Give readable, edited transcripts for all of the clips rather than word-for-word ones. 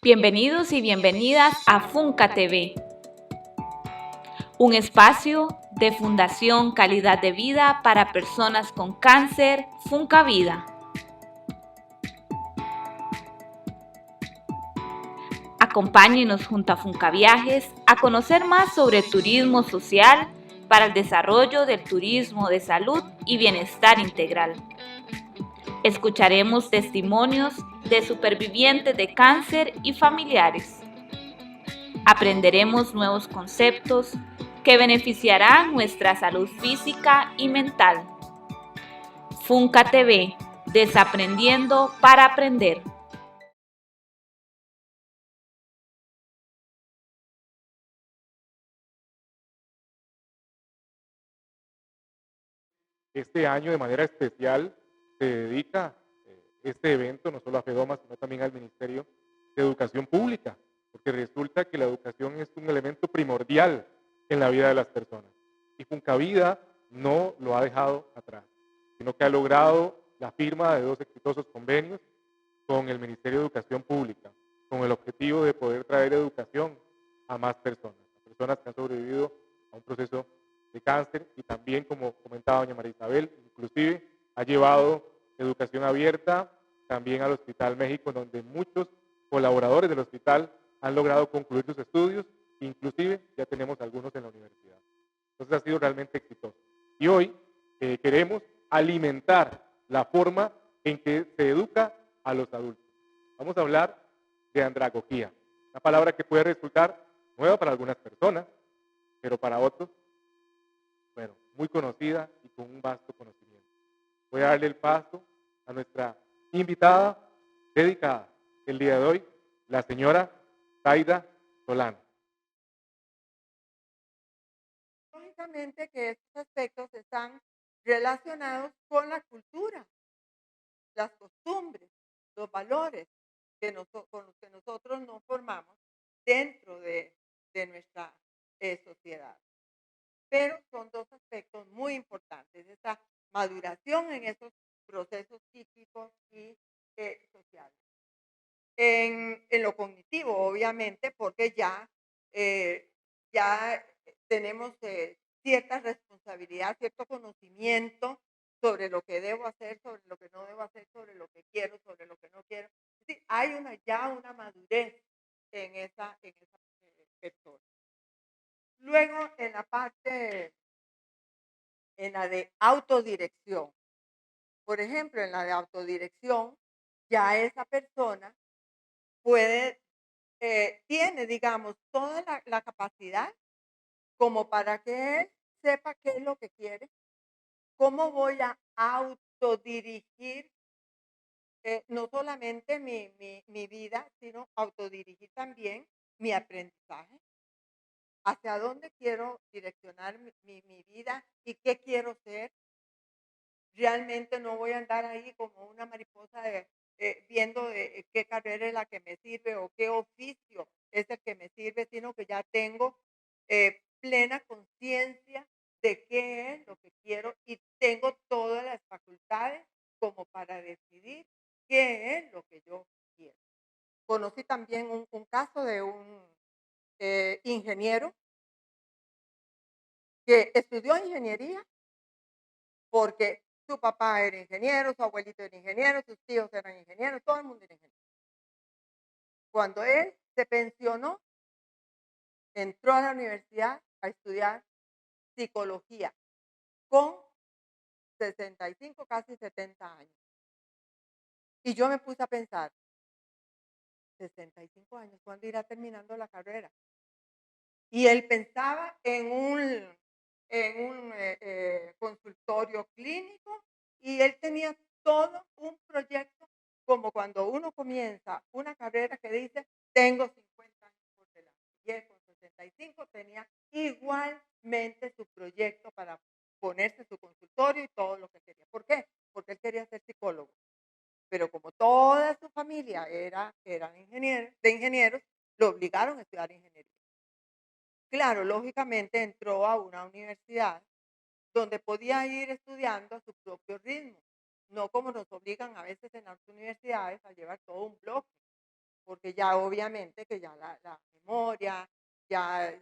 Bienvenidos y bienvenidas a Funca TV, un espacio de Fundación Calidad de Vida para personas con cáncer, Funca Vida. Acompáñenos junto a Funca Viajes a conocer más sobre turismo social para el desarrollo del turismo de salud y bienestar integral. Escucharemos testimonios de supervivientes de cáncer y familiares. Aprenderemos nuevos conceptos que beneficiarán nuestra salud física y mental. Funca TV, desaprendiendo para aprender. Este año de manera especial se dedica este evento no solo a FEDOMA, sino también al Ministerio de Educación Pública, porque resulta que la educación es un elemento primordial en la vida de las personas. Y Funcavida no lo ha dejado atrás, sino que ha logrado la firma de 2 exitosos convenios con el Ministerio de Educación Pública, con el objetivo de poder traer educación a más personas, a personas que han sobrevivido a un proceso de cáncer y también, como comentaba doña María Isabel, inclusive ha llevado educación abierta también al Hospital México, donde muchos colaboradores del hospital han logrado concluir sus estudios, inclusive ya tenemos algunos en la universidad. Entonces ha sido realmente exitoso. Y hoy queremos alimentar la forma en que se educa a los adultos. Vamos a hablar de andragogía, una palabra que puede resultar nueva para algunas personas, pero para otros, bueno, muy conocida y con un vasto conocimiento. Voy a darle el paso a nuestra invitada dedicada el día de hoy, la señora Zaida Solano. Lógicamente que estos aspectos están relacionados con la cultura, las costumbres, los valores con los que nosotros nos formamos dentro de nuestra sociedad. Pero son 2 aspectos muy importantes, esa maduración en esos procesos psíquicos y sociales. En lo cognitivo, obviamente, porque ya tenemos cierta responsabilidad, cierto conocimiento sobre lo que debo hacer, sobre lo que no debo hacer, sobre lo que quiero, sobre lo que no quiero. Es decir, hay ya una madurez en esa persona. Luego, en la de autodirección. Por ejemplo, en la de autodirección, ya esa persona tiene, digamos, toda la capacidad como para que él sepa qué es lo que quiere, cómo voy a autodirigir no solamente mi vida, sino autodirigir también mi aprendizaje, hacia dónde quiero direccionar mi vida y qué quiero ser. Realmente no voy a andar ahí como una mariposa viendo qué carrera es la que me sirve o qué oficio es el que me sirve, sino que ya tengo plena conciencia de qué es lo que quiero y tengo todas las facultades como para decidir qué es lo que yo quiero. Conocí también un caso de un ingeniero que estudió ingeniería porque su papá era ingeniero, su abuelito era ingeniero, sus tíos eran ingenieros, todo el mundo era ingeniero. Cuando él se pensionó, entró a la universidad a estudiar psicología con 65, casi 70 años. Y yo me puse a pensar, 65 años, ¿cuándo irá terminando la carrera? Y él pensaba en un consultorio clínico y él tenía todo un proyecto como cuando uno comienza una carrera que dice, tengo 50 años por delante. Y él con 65 tenía igualmente su proyecto para ponerse su consultorio y todo lo que quería. ¿Por qué? Porque él quería ser psicólogo. Pero como toda su familia eran ingenieros, lo obligaron a estudiar ingeniería. Claro, lógicamente entró a una universidad donde podía ir estudiando a su propio ritmo, no como nos obligan a veces en las universidades a llevar todo un bloque. porque ya obviamente que ya la memoria, ya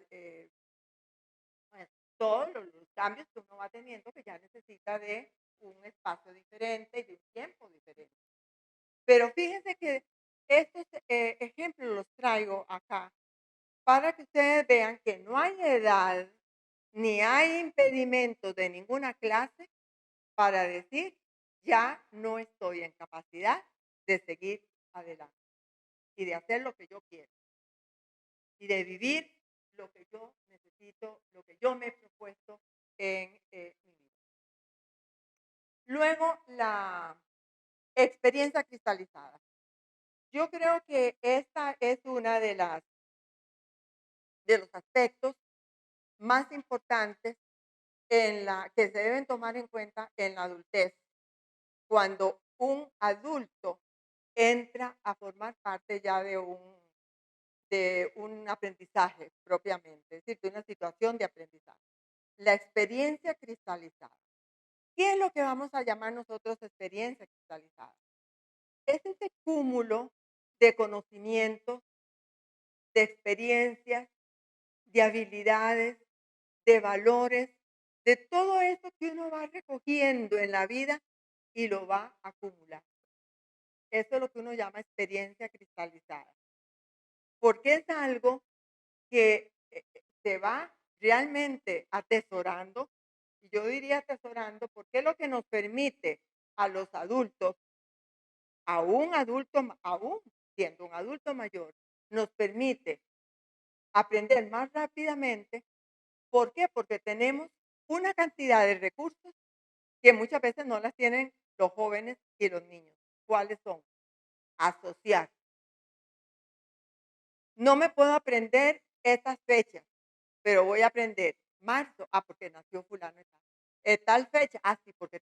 bueno, todos los cambios que uno va teniendo, que ya necesita de un espacio diferente y de un tiempo diferente. Pero fíjense que estos ejemplos los traigo acá para que ustedes vean que no hay edad ni hay impedimento de ninguna clase para decir, ya no estoy en capacidad de seguir adelante y de hacer lo que yo quiero y de vivir lo que yo necesito, lo que yo me he propuesto en mi vida. Luego, la experiencia cristalizada. Yo creo que esta es una de los aspectos más importantes que se deben tomar en cuenta en la adultez, cuando un adulto entra a formar parte ya de un aprendizaje propiamente, es decir, de una situación de aprendizaje. La experiencia cristalizada. ¿Qué es lo que vamos a llamar nosotros experiencia cristalizada? Es ese cúmulo de conocimientos, de experiencias, de habilidades, de valores, de todo eso que uno va recogiendo en la vida y lo va a acumular. Eso es lo que uno llama experiencia cristalizada, porque es algo que se va realmente atesorando, y yo diría atesorando, porque es lo que nos permite a los adultos, aún siendo un adulto mayor, nos permite aprender más rápidamente. ¿Por qué? Porque tenemos una cantidad de recursos que muchas veces no las tienen los jóvenes y los niños. ¿Cuáles son? Asociar. No me puedo aprender estas fechas, pero voy a aprender marzo, porque nació fulano y tal. Tal fecha, sí, porque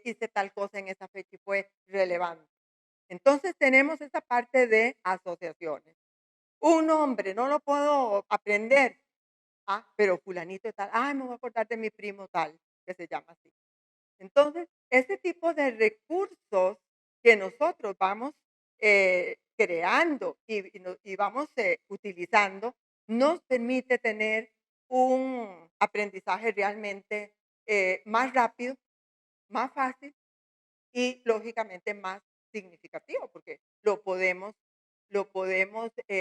hice tal cosa en esa fecha y fue relevante. Entonces tenemos esa parte de asociaciones. Un nombre, no lo puedo aprender, pero fulanito tal, me voy a acordar de mi primo tal, que se llama así. Entonces, ese tipo de recursos que nosotros vamos creando y vamos utilizando, nos permite tener un aprendizaje realmente más rápido, más fácil y lógicamente más significativo, porque lo podemos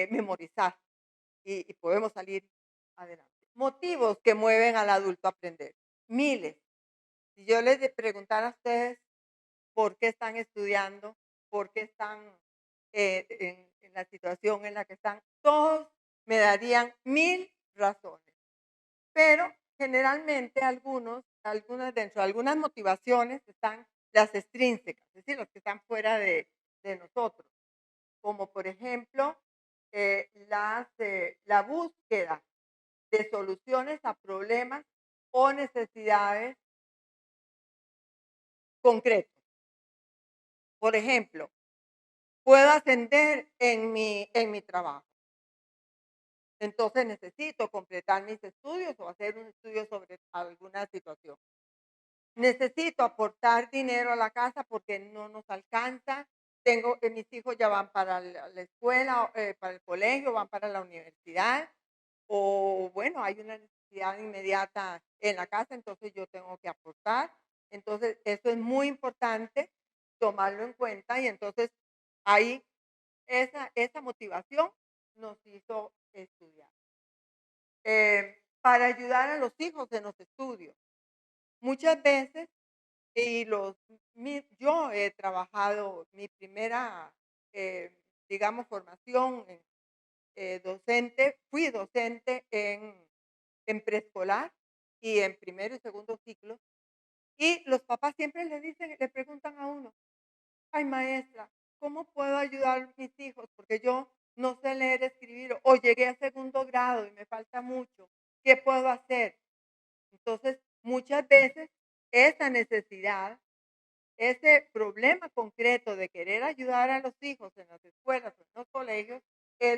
memorizar y podemos salir adelante. Motivos que mueven al adulto a aprender. Miles. Si yo les preguntara a ustedes por qué están estudiando, por qué están en la situación en la que están, todos me darían 1000 razones. Pero generalmente dentro de algunas motivaciones están las extrínsecas, es decir, las que están fuera de nosotros, como por ejemplo la búsqueda de soluciones a problemas o necesidades concretos. Por ejemplo, puedo ascender en mi trabajo. Entonces necesito completar mis estudios o hacer un estudio sobre alguna situación. Necesito aportar dinero a la casa porque no nos alcanza. Mis hijos ya van para la escuela, para el colegio, van para la universidad. O bueno, hay una necesidad inmediata en la casa, entonces yo tengo que aportar. Entonces, eso es muy importante tomarlo en cuenta y entonces ahí esa motivación nos hizo estudiar. Para ayudar a los hijos en los estudios. Muchas veces, yo he trabajado mi primera, digamos, formación docente, fui docente en preescolar y en primero y segundo ciclo. Y los papás siempre le preguntan a uno, ay maestra, ¿cómo puedo ayudar a mis hijos? Porque yo no sé leer, escribir, o llegué a segundo grado y me falta mucho. ¿Qué puedo hacer? Entonces, muchas veces esa necesidad, ese problema concreto de querer ayudar a los hijos en las escuelas o en los colegios es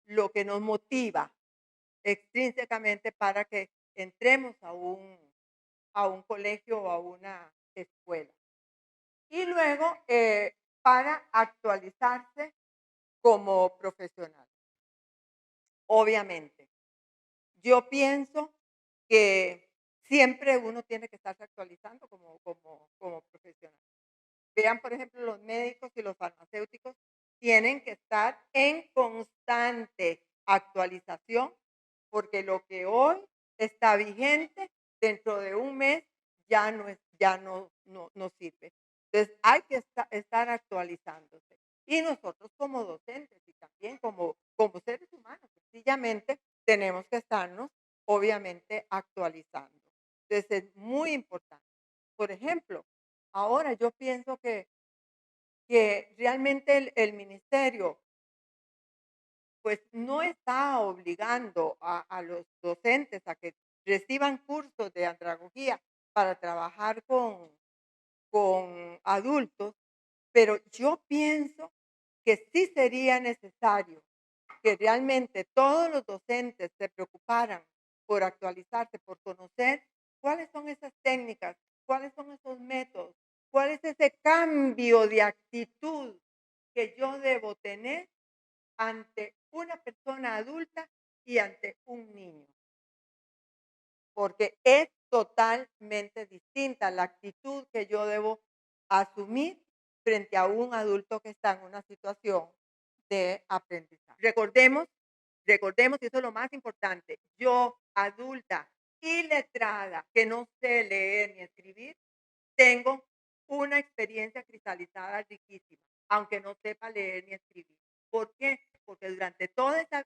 lo que nos motiva extrínsecamente para que entremos a un colegio o a una escuela. Y luego, para actualizarse como profesional. Obviamente, yo pienso que siempre uno tiene que estarse actualizando como profesional. Vean, por ejemplo, los médicos y los farmacéuticos tienen que estar en constante actualización, porque lo que hoy está vigente, dentro de un mes ya no sirve. Entonces, hay que estar actualizándose. Y nosotros como docentes y también como seres humanos, sencillamente tenemos que estarnos, obviamente, actualizando. Entonces, es muy importante. Por ejemplo, ahora yo pienso que realmente el ministerio, pues, no está obligando a los docentes a que reciban cursos de andragogía para trabajar con adultos, pero yo pienso que sí sería necesario que realmente todos los docentes se preocuparan por actualizarse, por conocer cuáles son esas técnicas, cuáles son esos métodos, cuál es ese cambio de actitud que yo debo tener ante una persona adulta y ante un niño, porque es totalmente distinta la actitud que yo debo asumir frente a un adulto que está en una situación de aprendizaje. Recordemos, y eso es lo más importante, yo, adulta y letrada, que no sé leer ni escribir, tengo una experiencia cristalizada riquísima, aunque no sepa leer ni escribir. ¿Por qué? Porque durante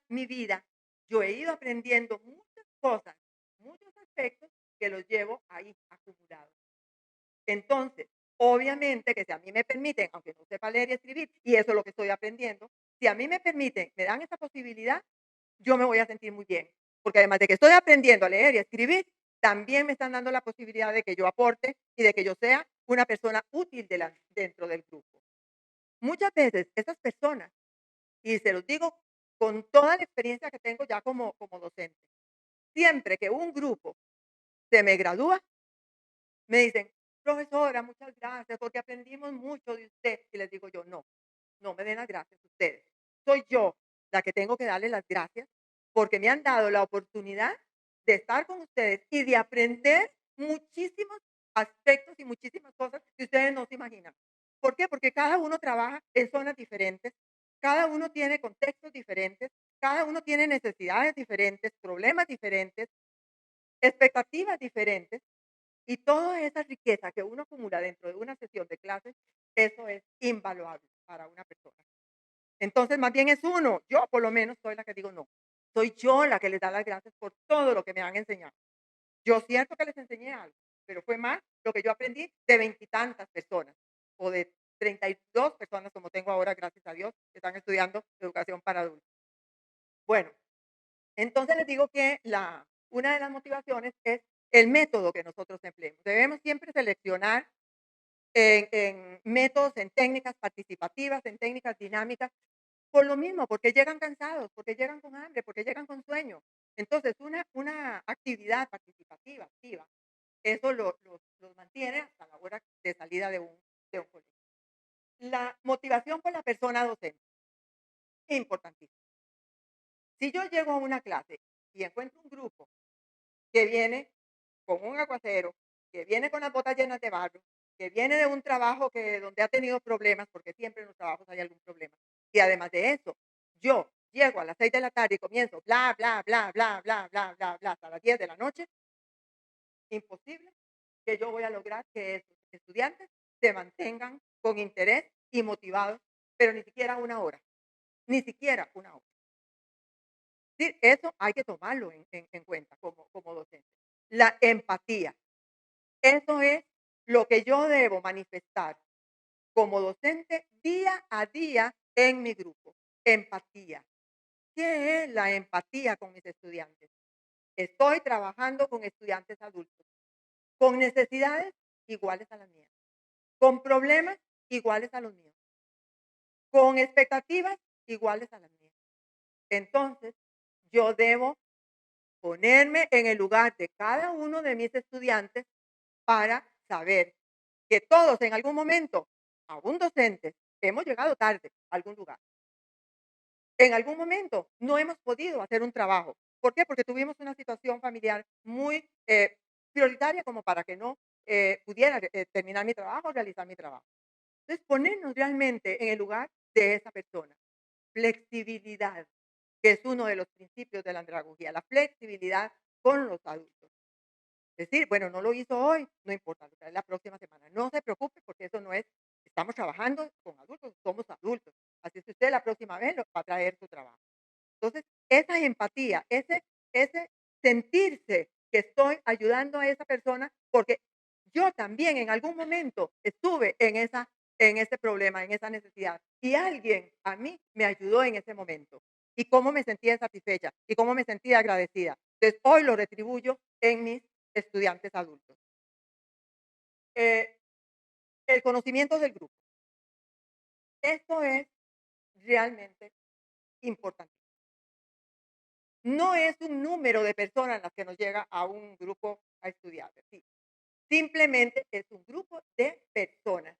mi vida yo he ido aprendiendo muchas cosas, muchos aspectos que los llevo ahí acumulados. Entonces, obviamente que si a mí me permiten, aunque no sepa leer y escribir, y eso es lo que estoy aprendiendo, si a mí me permiten, me dan esa posibilidad, yo me voy a sentir muy bien. Porque además de que estoy aprendiendo a leer y a escribir, también me están dando la posibilidad de que yo aporte y de que yo sea una persona útil dentro del grupo. Muchas veces esas personas, y se los digo con toda la experiencia que tengo ya como docente, siempre que un grupo se me gradúa, me dicen: "Profesora, muchas gracias, porque aprendimos mucho de usted". Y les digo yo: "No, no me den las gracias ustedes. Soy yo la que tengo que darles las gracias, porque me han dado la oportunidad de estar con ustedes y de aprender muchísimos aspectos y muchísimas cosas que ustedes no se imaginan". ¿Por qué? Porque cada uno trabaja en zonas diferentes, cada uno tiene contextos diferentes, cada uno tiene necesidades diferentes, problemas diferentes, expectativas diferentes. Y toda esa riqueza que uno acumula dentro de una sesión de clases, eso es invaluable para una persona. Entonces, más bien es uno, yo por lo menos soy la que digo no. Soy yo la que les da las gracias por todo lo que me han enseñado. Yo cierto que les enseñé algo, pero fue más lo que yo aprendí de veintitantas personas o de 32 personas como tengo ahora, gracias a Dios, que están estudiando educación para adultos. Bueno, entonces les digo que una de las motivaciones es el método que nosotros empleemos. Debemos siempre seleccionar en métodos, en técnicas participativas, en técnicas dinámicas, por lo mismo, porque llegan cansados, porque llegan con hambre, porque llegan con sueño. Entonces, una actividad participativa, activa, eso los mantiene hasta la hora de salida de un colegio. La motivación con la persona docente, importantísimo. Si yo llego a una clase y encuentro un grupo que viene con un aguacero, que viene con las botas llenas de barro, que viene de un trabajo donde ha tenido problemas, porque siempre en los trabajos hay algún problema. Y además de eso, yo llego a las 6 de la tarde y comienzo bla, bla, bla, bla, bla, bla, bla, bla, hasta las 10 de la noche, imposible que yo voy a lograr que esos estudiantes se mantengan con interés y motivados, pero ni siquiera una hora, ni siquiera una hora. Sí, eso hay que tomarlo en cuenta como docente. La empatía. Eso es lo que yo debo manifestar como docente día a día en mi grupo. Empatía. ¿Qué es la empatía con mis estudiantes? Estoy trabajando con estudiantes adultos, con necesidades iguales a las mías, con problemas iguales a los míos, con expectativas iguales a las mías. Entonces, yo debo ponerme en el lugar de cada uno de mis estudiantes para saber que todos en algún momento, aún docentes, hemos llegado tarde a algún lugar. en algún momento no hemos podido hacer un trabajo. ¿Por qué? Porque tuvimos una situación familiar muy prioritaria como para que no pudiera terminar mi trabajo, realizar mi trabajo. Entonces, ponernos realmente en el lugar de esa persona. Flexibilidad, que es uno de los principios de la andragogía, la flexibilidad con los adultos. Es decir, bueno, no lo hizo hoy, no importa, lo trae la próxima semana. No se preocupe porque eso no es, estamos trabajando con adultos, somos adultos. Así que usted la próxima vez va a traer su trabajo. Entonces, esa empatía, ese sentirse que estoy ayudando a esa persona, porque yo también en algún momento estuve en ese problema, en esa necesidad, y alguien a mí me ayudó en ese momento. Y cómo me sentía satisfecha y cómo me sentía agradecida. Entonces, hoy lo retribuyo en mis estudiantes adultos. El conocimiento del grupo. Esto es realmente importante. No es un número de personas las que nos llega a un grupo a estudiar. ¿Sí? Simplemente es un grupo de personas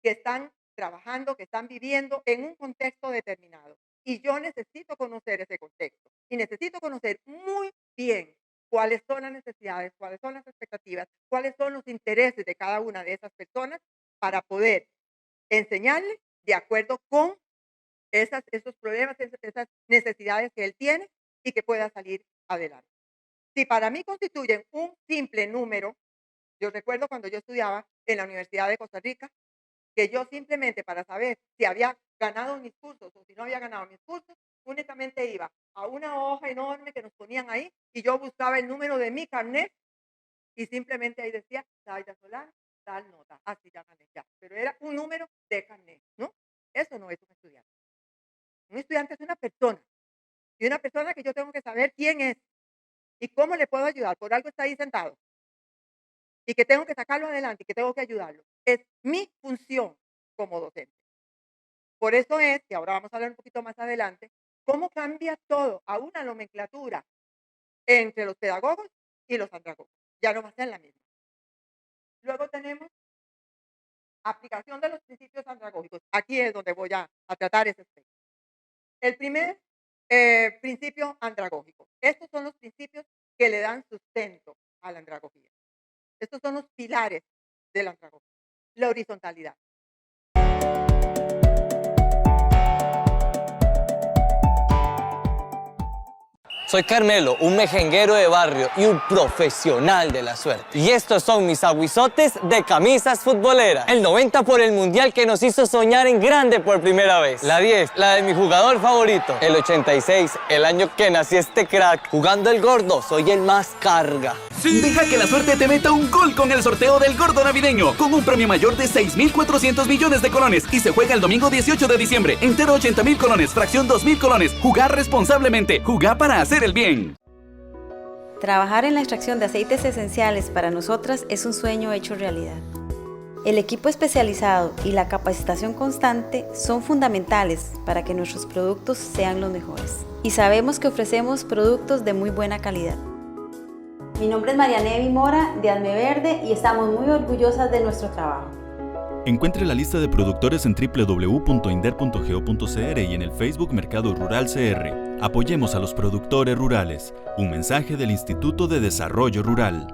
que están trabajando, que están viviendo en un contexto determinado. Y yo necesito conocer ese contexto. Y necesito conocer muy bien cuáles son las necesidades, cuáles son las expectativas, cuáles son los intereses de cada una de esas personas para poder enseñarle de acuerdo con esos problemas, esas necesidades que él tiene y que pueda salir adelante. Si para mí constituyen un simple número, yo recuerdo cuando yo estudiaba en la Universidad de Costa Rica, que yo simplemente para saber si había ganado mis cursos o si no había ganado mis cursos, únicamente iba a una hoja enorme que nos ponían ahí y yo buscaba el número de mi carnet y simplemente ahí decía, Zaida Solano, tal nota, así ya gané ya. Pero era un número de carnet, ¿no? Eso no es un estudiante. Un estudiante es una persona. Y una persona que yo tengo que saber quién es y cómo le puedo ayudar. Por algo está ahí sentado. Y que tengo que sacarlo adelante y que tengo que ayudarlo. Es mi función como docente. Por eso es, que ahora vamos a hablar un poquito más adelante, cómo cambia todo a una nomenclatura entre los pedagogos y los andragogos. Ya no va a ser la misma. Luego tenemos aplicación de los principios andragógicos. Aquí es donde voy a tratar ese aspecto. El primer principio andragógico. Estos son los principios que le dan sustento a la andragogía. Estos son los pilares de la andragogía. La horizontalidad. Soy Carmelo, un mejenguero de barrio y un profesional de la suerte. Y estos son mis aguizotes de camisas futboleras. El 90 por el mundial que nos hizo soñar en grande por primera vez. La 10, la de mi jugador favorito. El 86, el año que nací este crack. Jugando el gordo, soy el más carga. Sí. Deja que la suerte te meta un gol con el sorteo del gordo navideño, con un premio mayor de 6.400 millones de colones. Y se juega el domingo 18 de diciembre. Entero 80.000 colones, fracción 2.000 colones. Jugar responsablemente. Jugar para hacer el bien. Trabajar en la extracción de aceites esenciales para nosotras es un sueño hecho realidad. El equipo especializado y la capacitación constante son fundamentales para que nuestros productos sean los mejores. Y sabemos que ofrecemos productos de muy buena calidad. Mi nombre es Marianevi Mora de Alme Verde y estamos muy orgullosas de nuestro trabajo. Encuentre la lista de productores en www.inder.go.cr y en el Facebook Mercado Rural CR. Apoyemos a los productores rurales. Un mensaje del Instituto de Desarrollo Rural.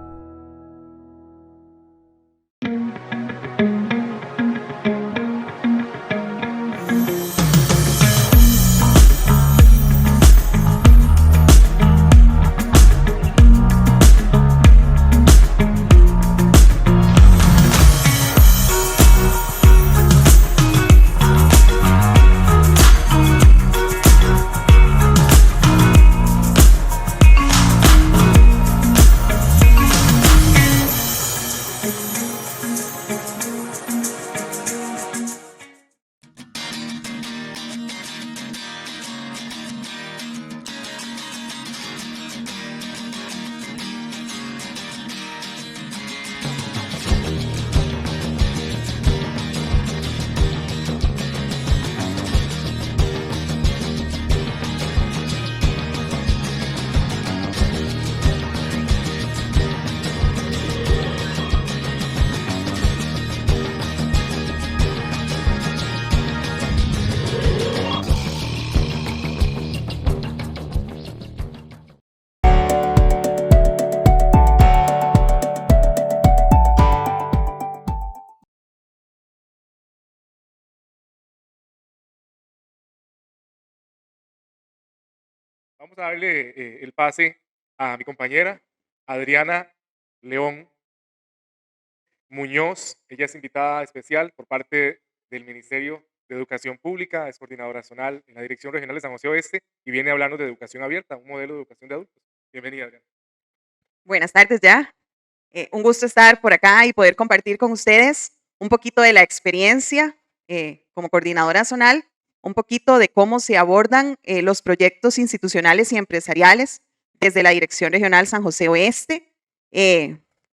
Vamos a darle el pase a mi compañera Adriana León Muñoz. Ella es invitada especial por parte del Ministerio de Educación Pública, es coordinadora zonal en la Dirección Regional de San José Oeste y viene a hablarnos de educación abierta, un modelo de educación de adultos. Bienvenida, Adriana. Buenas tardes ya. Un gusto estar por acá y poder compartir con ustedes un poquito de la experiencia como coordinadora zonal, un poquito de cómo se abordan los proyectos institucionales y empresariales desde la Dirección Regional San José Oeste.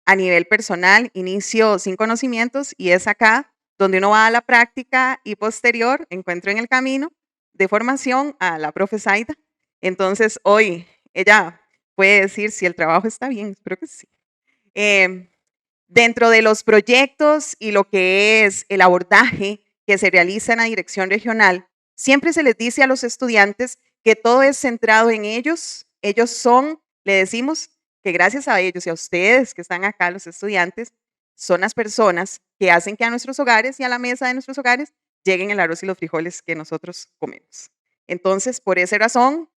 A nivel personal, inicio sin conocimientos y es acá donde uno va a la práctica y posterior encuentro en el camino de formación a la profe Zaida. Entonces hoy ella puede decir si el trabajo está bien, espero que sí. Dentro de los proyectos y lo que es el abordaje que se realiza en la dirección regional, siempre se les dice a los estudiantes que todo es centrado en ellos. Ellos son, le decimos que gracias a ellos y a ustedes que están acá, los estudiantes, son las personas que hacen que a nuestros hogares y a la mesa de nuestros hogares lleguen el arroz y los frijoles que nosotros comemos. Entonces, por esa razón,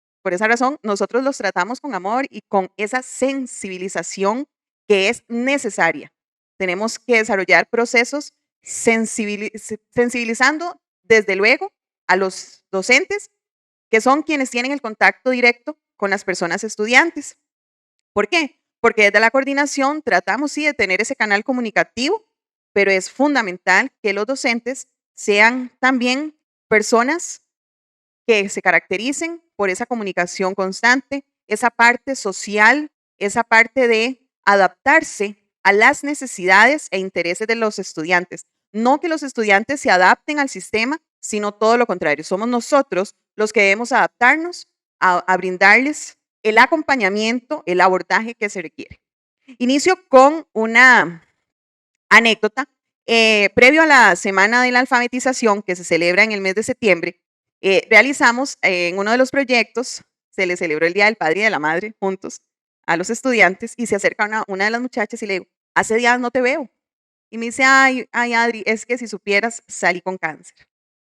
nosotros los tratamos con amor y con esa sensibilización que es necesaria. Tenemos que desarrollar procesos sensibilizando, desde luego, a los docentes, que son quienes tienen el contacto directo con las personas estudiantes. ¿Por qué? Porque desde la coordinación tratamos, sí, de tener ese canal comunicativo, pero es fundamental que los docentes sean también personas que se caractericen por esa comunicación constante, esa parte social, esa parte de adaptarse a las necesidades e intereses de los estudiantes. No que los estudiantes se adapten al sistema, sino todo lo contrario. Somos nosotros los que debemos adaptarnos a brindarles el acompañamiento, el abordaje que se requiere. Inicio con una anécdota. Previo a la Semana de la Alfabetización, que se celebra en el mes de septiembre, realizamos en uno de los proyectos, se le celebró el Día del Padre y de la Madre juntos a los estudiantes y se acerca una de las muchachas y le digo, hace días no te veo. Y me dice, ay Adri, es que si supieras, salí con cáncer.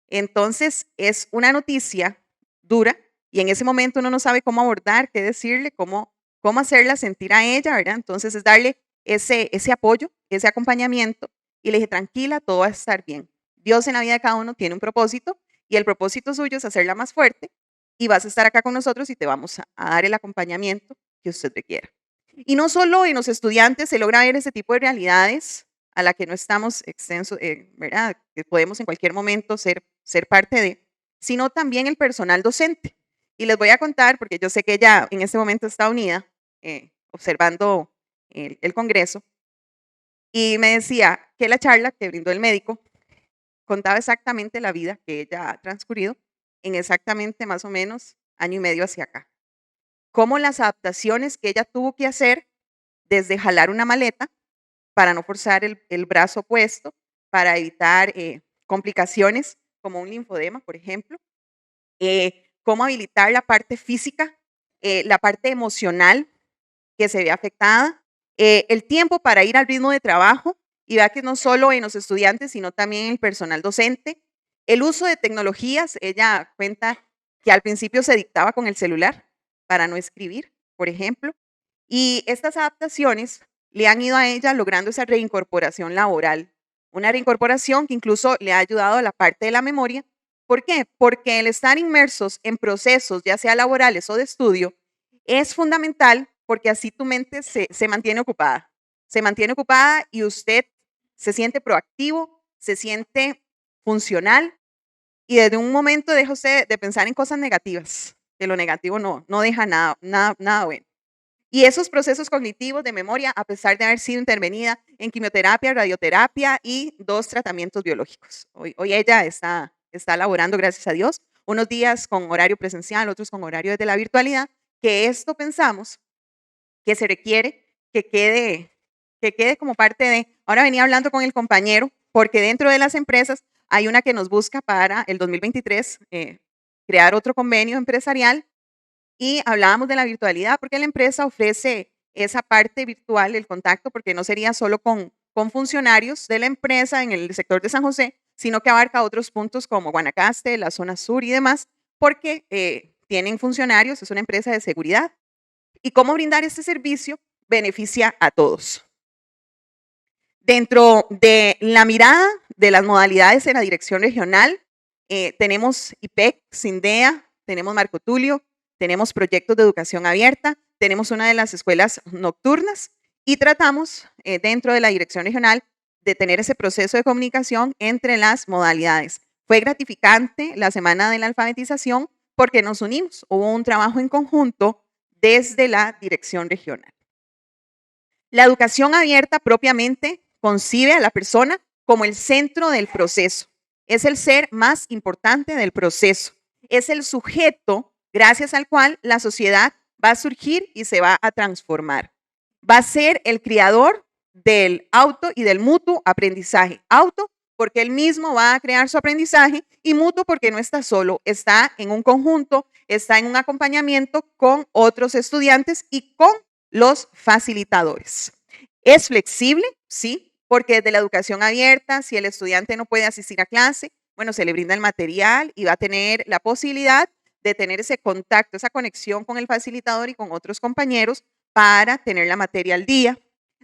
Entonces es una noticia dura y en ese momento uno no sabe cómo abordar, qué decirle, cómo hacerla sentir a ella, ¿verdad? Entonces es darle ese apoyo, ese acompañamiento y le dije, tranquila, todo va a estar bien. Dios en la vida de cada uno tiene un propósito y el propósito suyo es hacerla más fuerte y vas a estar acá con nosotros y te vamos a dar el acompañamiento que usted requiera. Y no solo en los estudiantes se logra ver ese tipo de realidades a la que no estamos extensos, ¿verdad? Que podemos en cualquier momento ser parte de, sino también el personal docente. Y les voy a contar, porque yo sé que ella en este momento está unida, observando el Congreso, y me decía que la charla que brindó el médico contaba exactamente la vida que ella ha transcurrido en exactamente más o menos año y medio hacia acá. Cómo las adaptaciones que ella tuvo que hacer desde jalar una maleta para no forzar el brazo opuesto, para evitar complicaciones como un linfodema, por ejemplo, cómo habilitar la parte física, la parte emocional que se ve afectada, el tiempo para ir al ritmo de trabajo, y vea que no solo en los estudiantes, sino también en el personal docente, el uso de tecnologías. Ella cuenta que al principio se dictaba con el celular para no escribir, por ejemplo, y estas adaptaciones le han ido a ella logrando esa reincorporación laboral, una reincorporación que incluso le ha ayudado a la parte de la memoria. ¿Por qué? Porque el estar inmersos en procesos, ya sea laborales o de estudio, es fundamental porque así tu mente se mantiene ocupada. Se mantiene ocupada y usted se siente proactivo, se siente funcional y desde un momento deja usted de pensar en cosas negativas, que lo negativo no deja nada bueno. Y esos procesos cognitivos de memoria, a pesar de haber sido intervenida en quimioterapia, radioterapia y 2 tratamientos biológicos. Hoy ella está laborando, gracias a Dios, unos días con horario presencial, otros con horario desde la virtualidad, que esto pensamos que se requiere que quede como parte de. Ahora venía hablando con el compañero, porque dentro de las empresas hay una que nos busca para el 2023 crear otro convenio empresarial y hablábamos de la virtualidad porque la empresa ofrece esa parte virtual, el contacto, porque no sería solo con funcionarios de la empresa en el sector de San José, sino que abarca otros puntos como Guanacaste, la zona sur y demás, porque tienen funcionarios, es una empresa de seguridad. ¿Y cómo brindar este servicio beneficia a todos? Dentro de la mirada de las modalidades en la dirección regional, tenemos IPEC, SINDEA, tenemos Marco Tulio, tenemos proyectos de educación abierta, tenemos una de las escuelas nocturnas y tratamos dentro de la dirección regional de tener ese proceso de comunicación entre las modalidades. Fue gratificante la semana de la alfabetización porque nos unimos, hubo un trabajo en conjunto desde la dirección regional. La educación abierta propiamente concibe a la persona como el centro del proceso. Es el ser más importante del proceso. Es el sujeto gracias al cual la sociedad va a surgir y se va a transformar. Va a ser el creador del auto y del mutuo aprendizaje. Auto porque él mismo va a crear su aprendizaje y mutuo porque no está solo, está en un conjunto, está en un acompañamiento con otros estudiantes y con los facilitadores. ¿Es flexible? Sí, porque desde la educación abierta, si el estudiante no puede asistir a clase, bueno, se le brinda el material y va a tener la posibilidad de tener ese contacto, esa conexión con el facilitador y con otros compañeros para tener la materia al día.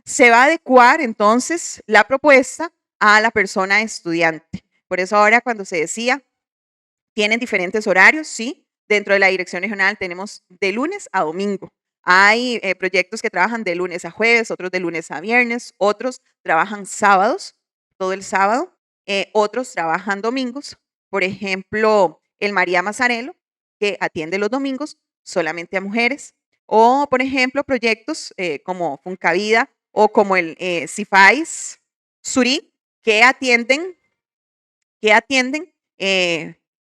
Se va a adecuar entonces la propuesta a la persona estudiante. Por eso ahora cuando se decía, tienen diferentes horarios, sí, dentro de la dirección regional tenemos de lunes a domingo. Hay proyectos que trabajan de lunes a jueves, otros de lunes a viernes, otros trabajan sábados, todo el sábado, otros trabajan domingos. Por ejemplo, el María Mazzarello, que atiende los domingos solamente a mujeres. O, por ejemplo, proyectos como Funcavida o como el CIFAIS, Surí, que atienden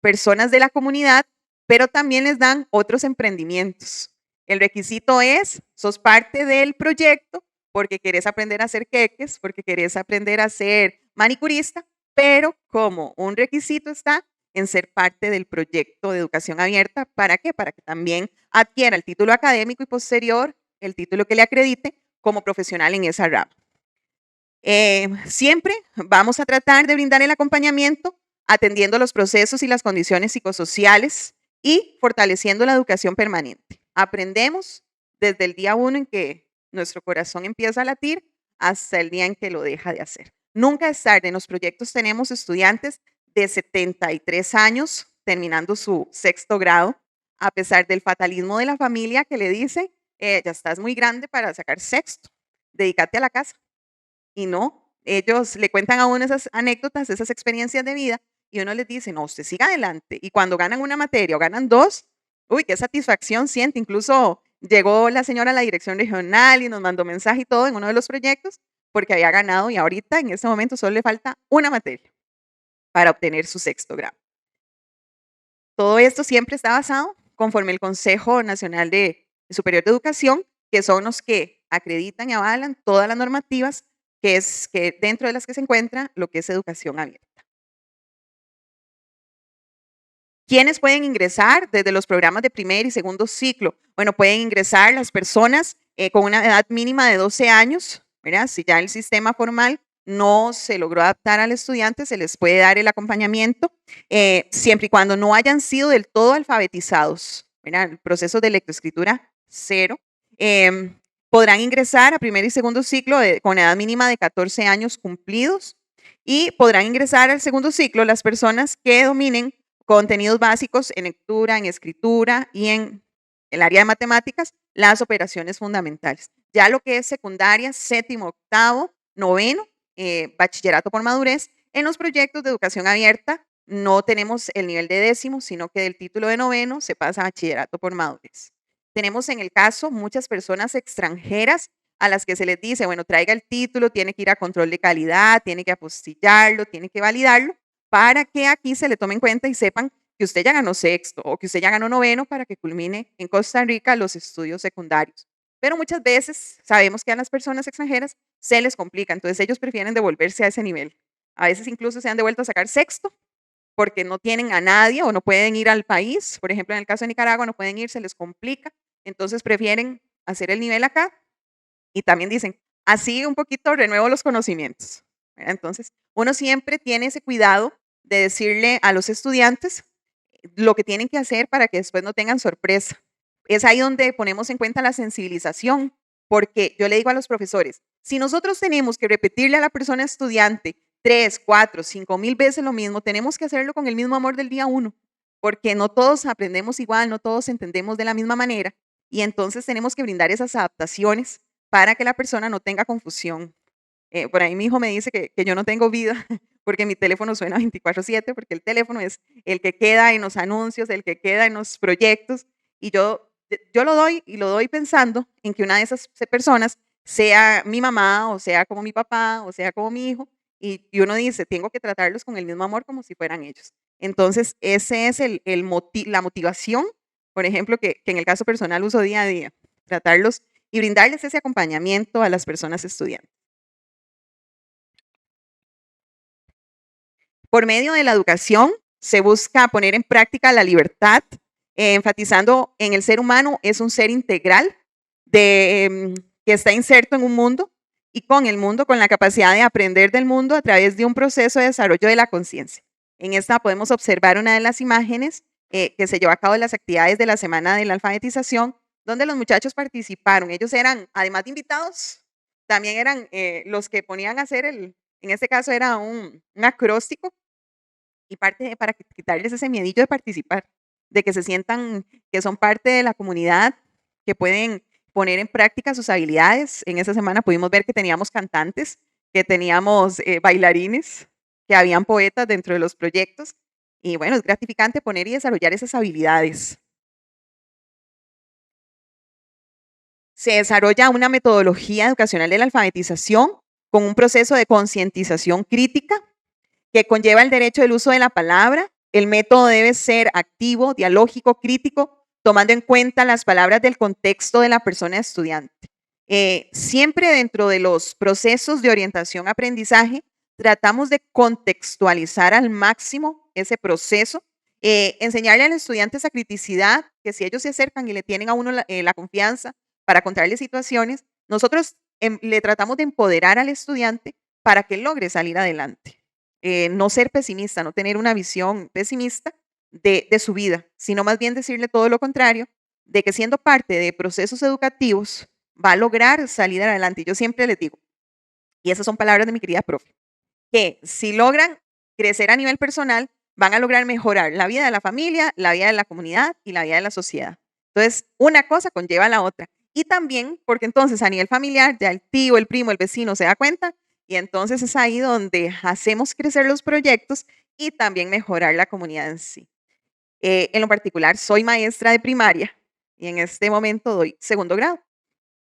personas de la comunidad, pero también les dan otros emprendimientos. El requisito es, sos parte del proyecto porque querés aprender a hacer queques, porque querés aprender a ser manicurista, pero como un requisito está en ser parte del proyecto de educación abierta. ¿Para qué? Para que también adquiera el título académico y posterior, el título que le acredite como profesional en esa rama. Siempre vamos a tratar de brindar el acompañamiento atendiendo los procesos y las condiciones psicosociales y fortaleciendo la educación permanente. Aprendemos desde el día 1 en que nuestro corazón empieza a latir hasta el día en que lo deja de hacer. Nunca es tarde. En los proyectos tenemos estudiantes de 73 años terminando su 6º grado, a pesar del fatalismo de la familia que le dice, ya estás muy grande para sacar 6º, dedícate a la casa. Y no, ellos le cuentan a uno esas anécdotas, esas experiencias de vida, y uno les dice, no, usted siga adelante. Y cuando ganan una materia o ganan 2, uy, qué satisfacción siente. Incluso llegó la señora a la dirección regional y nos mandó mensaje y todo en uno de los proyectos, porque había ganado y ahorita en este momento solo le falta una materia para obtener su 6º grado. Todo esto siempre está basado conforme el Consejo Nacional Superior de Educación, que son los que acreditan y avalan todas las normativas que dentro de las que se encuentra lo que es educación abierta. ¿Quiénes pueden ingresar desde los programas de primer y segundo ciclo? Bueno, pueden ingresar las personas con una edad mínima de 12 años, ¿verdad? Si ya el sistema formal no se logró adaptar al estudiante, se les puede dar el acompañamiento, siempre y cuando no hayan sido del todo alfabetizados, ¿verdad? El proceso de lectoescritura 0. Podrán ingresar a primer y segundo ciclo con edad mínima de 14 años cumplidos y podrán ingresar al segundo ciclo las personas que dominen contenidos básicos en lectura, en escritura y en el área de matemáticas, las operaciones fundamentales. Ya lo que es secundaria, 7º, 8º, 9º, bachillerato por madurez, en los proyectos de educación abierta no tenemos el nivel de 10º, sino que del título de 9º se pasa a bachillerato por madurez. Tenemos en el caso muchas personas extranjeras a las que se les dice, bueno, traiga el título, tiene que ir a control de calidad, tiene que apostillarlo, tiene que validarlo, para que aquí se le tome en cuenta y sepan que usted ya ganó 6º o que usted ya ganó 9º para que culmine en Costa Rica los estudios secundarios. Pero muchas veces sabemos que a las personas extranjeras se les complica, entonces ellos prefieren devolverse a ese nivel. A veces incluso se han devuelto a sacar 6º porque no tienen a nadie o no pueden ir al país. Por ejemplo, en el caso de Nicaragua no pueden ir, se les complica, entonces prefieren hacer el nivel acá y también dicen, así un poquito renuevo los conocimientos. Entonces, uno siempre tiene ese cuidado de decirle a los estudiantes lo que tienen que hacer para que después no tengan sorpresa. Es ahí donde ponemos en cuenta la sensibilización, porque yo le digo a los profesores, si nosotros tenemos que repetirle a la persona estudiante 3, 4, 5,000 veces lo mismo, tenemos que hacerlo con el mismo amor del día 1, porque no todos aprendemos igual, no todos entendemos de la misma manera, y entonces tenemos que brindar esas adaptaciones para que la persona no tenga confusión. Por ahí mi hijo me dice que yo no tengo vida porque mi teléfono suena 24/7, porque el teléfono es el que queda en los anuncios, el que queda en los proyectos, y yo lo doy y lo doy pensando en que una de esas personas sea mi mamá, o sea como mi papá, o sea como mi hijo, y uno dice, tengo que tratarlos con el mismo amor como si fueran ellos. Entonces, ese es la motivación, por ejemplo, que en el caso personal uso día a día, tratarlos y brindarles ese acompañamiento a las personas estudiantes. Por medio de la educación se busca poner en práctica la libertad, enfatizando en el ser humano es un ser integral que está inserto en un mundo y con el mundo, con la capacidad de aprender del mundo a través de un proceso de desarrollo de la conciencia. En esta podemos observar una de las imágenes que se llevó a cabo en las actividades de la Semana de la Alfabetización, donde los muchachos participaron. Ellos eran, además de invitados, también eran los que ponían a hacer en este caso era un acróstico, y parte para quitarles ese miedillo de participar, de que se sientan que son parte de la comunidad, que pueden poner en práctica sus habilidades. En esa semana pudimos ver que teníamos cantantes, que teníamos bailarines, que habían poetas dentro de los proyectos, y bueno, es gratificante poner y desarrollar esas habilidades. Se desarrolla una metodología educacional de la alfabetización con un proceso de concientización crítica que conlleva el derecho del uso de la palabra. El método debe ser activo, dialógico, crítico, tomando en cuenta las palabras del contexto de la persona estudiante. Siempre dentro de los procesos de orientación-aprendizaje, tratamos de contextualizar al máximo ese proceso, enseñarle al estudiante esa criticidad, que si ellos se acercan y le tienen a uno la confianza para contarle situaciones, nosotros le tratamos de empoderar al estudiante para que logre salir adelante. No ser pesimista, no tener una visión pesimista de su vida, sino más bien decirle todo lo contrario, de que siendo parte de procesos educativos va a lograr salir adelante. Y yo siempre les digo, y esas son palabras de mi querida profe, que si logran crecer a nivel personal, van a lograr mejorar la vida de la familia, la vida de la comunidad y la vida de la sociedad. Entonces, una cosa conlleva a la otra. Y también porque entonces a nivel familiar, ya el tío, el primo, el vecino se da cuenta, y entonces es ahí donde hacemos crecer los proyectos y también mejorar la comunidad en sí. En lo particular, soy maestra de primaria y en este momento doy segundo grado.